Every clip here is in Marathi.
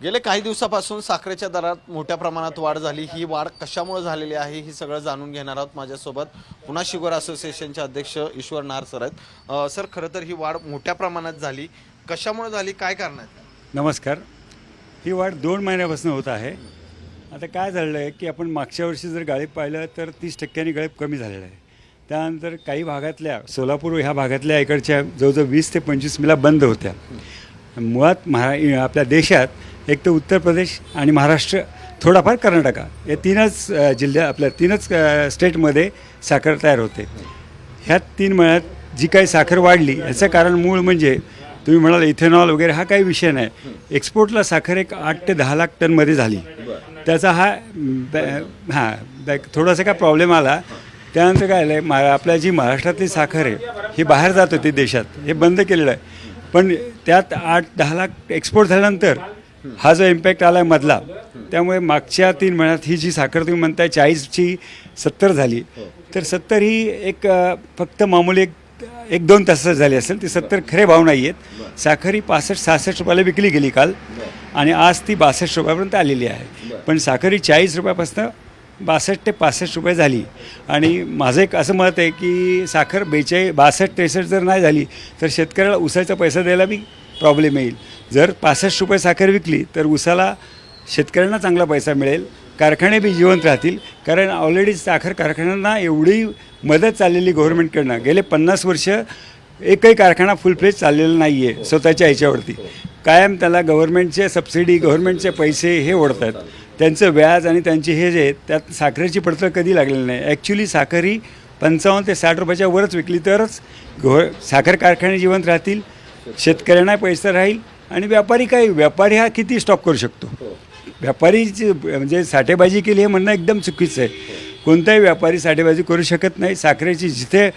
गेले काही दिवसापासून साखरेच्या दरात मोठ्या प्रमाणात वाढ झाली। ही वाढ कशामुळे झालेली आहे हे सगळं जाणून घेणार आहोत। माझ्यासोबत पुणे शुगर असोसिएशनचे अध्यक्ष ईश्वर नाहर सर आहेत। सर, खरं तर ही वाढ मोठ्या प्रमाणात झाली, कशामुळे झाली, काय कारण आहे? नमस्कार। ही वाढ 2 महिन्यापासून होत आहे। आता काय झालेलं आहे की आपण मागच्या वर्षी जर गाळप पाहिलं तर 30% गाळप कमी झालेला आहे। त्यानंतर काही भागातल्या सोलापूर ह्या भागातल्या इकडच्या जवळजवळ 20 ते 25 मिला बंद होत्या। मुळात आपल्या देशात एक तर उत्तर प्रदेश आणि महाराष्ट्र, थोडाफार कर्नाटका, या 3च जिल्ह्या आपल्या 3च स्टेटमध्ये साखर तयार होते। ह्या 3 महिन्यात जी काही साखर वाढली याचं कारण मूळ म्हणजे तुम्ही म्हणाल इथेनॉल वगैरे हा काही विषय नाही। एक्सपोर्टला साखर एक 8 ते 10 लाख टनमध्ये झाली। त्याचा थोडासा काय प्रॉब्लेम आला। त्यानंतर काय झालं आहे, आपल्या जी महाराष्ट्रातली साखर आहे ही बाहेर जात होती देशात, हे बंद केलेलं आहे। पण त्यात 8-10 लाख एक्सपोर्ट झाल्यानंतर हा जो इम्पॅक्ट आला आहे मधला, त्यामुळे मागच्या 3 महिन्यात ही जी साखर तुम्ही म्हणताय 40ची 70 झाली, तर 70 ही एक फक्त मामूली 1-2 तासात झाली असेल। ती 70 खरे भाव नाही आहेत। साखर ही 65-66 रुपयाला विकली गेली काल आणि आज ती 62 रुपयापर्यंत आलेली आहे। पण साखर ही 40 रुपयापासून 62 ते 65 रुपये झाली। आणि माझं एक असं मत आहे की साखर 62-63 जर नाही झाली तर शेतकऱ्याला उसाचा पैसा द्यायला बी प्रॉब्लेम येईल। जर 65 रुपये साखर विकली तर उसाला शेतकऱ्यांना चांगला पैसा मिळेल, कारखाने बी जिवंत राहतील। कारण ऑलरेडी साखर कारखान्यांना एवढी मदत चाललेली गव्हर्नमेंटकडनं, गेले 50 वर्ष एकही कारखाना फुल फ्लेज चाललेला नाही आहे स्वतःच्या ह्याच्यावरती। कायम त्याला गव्हर्नमेंटचे सबसिडी, गव्हर्नमेंटचे पैसे हे ओढतात, त्यांचं व्याज आणि त्यांचे हे जे त्यात साखरेची पडतळ कधी लागलेली नाही। ॲक्च्युली साखर ही 55 ते 60 रुपयाच्या वरच विकली तरच साखर कारखाने जिवंत राहतील, शेतकऱ्यांना पैसा राहील। आणि व्यापारी हा किती स्टॉक करू शकतो? व्यापारीची म्हणजे साठेबाजी केली हे म्हणणं एकदम चुकीचं आहे। कोणताही व्यापारी साठेबाजी करू शकत नाही। साखरेची जिथे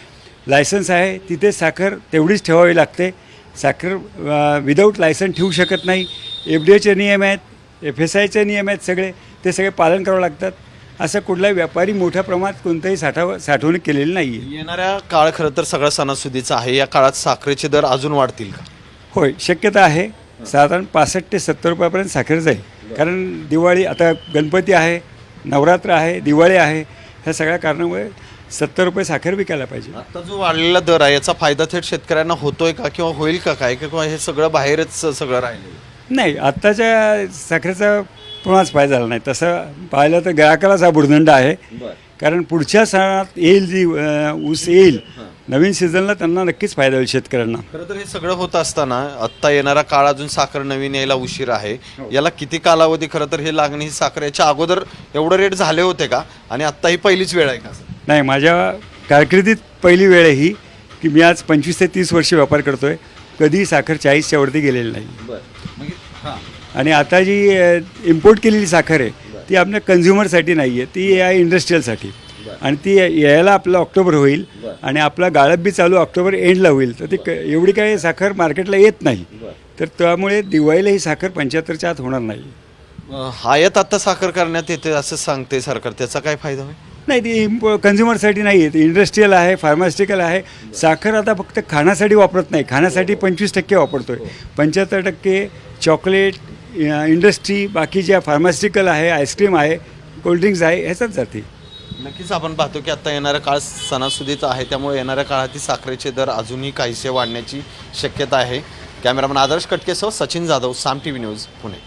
लायसन्स आहे तिथे साखर तेवढीच ठेवावी लागते। साखर विदाऊट लायसन ठेवू शकत नाही। FDAचे नियम आहेत, FSIचे नियम आहेत, ते सगळे पालन करावं लागतात। असं कुठलाही व्यापारी मोठ्या प्रमाणात कोणताही साठवणूक केलेली नाही आहे। येणाऱ्या काळ खरं तर सगळा सणासुदीचा आहे। या काळात साखरेचे दर अजून वाढतील का? होय, शक्यता आहे। साधारण 65 ते 70 रुपयापर्यंत साखर जाईल। कारण दिवाळी, आता गणपती आहे, नवरात्र आहे, दिवाळी आहे, ह्या सगळ्या कारणामुळे 70 रुपये साखर विकायला पाहिजे। आता जो वाढलेला दर आहे याचा फायदा थेट शेतकऱ्यांना होतोय का किंवा होईल का काय, किंवा हे सगळं बाहेरच सगळं राहिलं? नाही, आत्ताच्या साखरेचा कोणाच फायदा झाला नाही। तसं पाहिलं तर ग्राहकालाच हा भुर्दंड आहे। कारण पुढच्या सणात येईल, जी ऊस येईल नवीन सीझनला, त्यांना नक्कीच फायदा होईल शेतकऱ्यांना। खरं तर हे सगळं होत असताना आत्ता येणारा काळ अजून साखर नवीन यायला उशीर आहे। याला किती कालावधी खरं तर हे लागणे, ही साखर याच्या अगोदर एवढं रेट झाले होते का आणि आत्ता ही पहिलीच वेळ आहे का? नाही, माझ्या कारकिर्दीत पहिली वेळ आहे ही की मी आज 25 ते 30 वर्ष व्यापार करतो आहे, कधी साखर 40च्या वरती गेलेली नाही। आणि आता जी इम्पोर्ट केलेली साखर आहे ती आपल्या कन्झ्युमरसाठी नाही आहे, ती आहे इंडस्ट्रीयलसाठी। आणि ती यायला आपलं ऑक्टोबर होईल आणि आपला गाळप बी चालू ऑक्टोबर एंडला होईल। तर ती एवढी काही साखर मार्केटला येत नाही, तर त्यामुळे दिवाळीला ही साखर 75च्या आत होणार नाही। आयात आता साखर करण्यात येते असं सांगते सरकार, त्याचा काय फायदा होईल? नाही, ती कन्झ्युमरसाठी नाही आहे, ती इंडस्ट्रीयल आहे, फार्मास्युटिकल आहे। साखर आता फक्त खाण्यासाठी वापरत नाही, खाण्यासाठी 25% वापरतो आहे, 75% चॉकलेट, इंडस्ट्री, बाकी ज्या फार्मास्युटिकल आहे, आईस्क्रीम आहे, कोल्ड्रिंक्स आहे, ह्याचाच जाते। नक्कीच आपण पाहतो की आता येणारा काळ सणासुदीचा आहे, त्यामुळे येणाऱ्या काळात साखरेचे दर अजूनही काहीसे वाढण्याची शक्यता आहे। कॅमेरामन आदर्श कटकेसह सचिन जाधव, साम TV न्यूज, पुणे।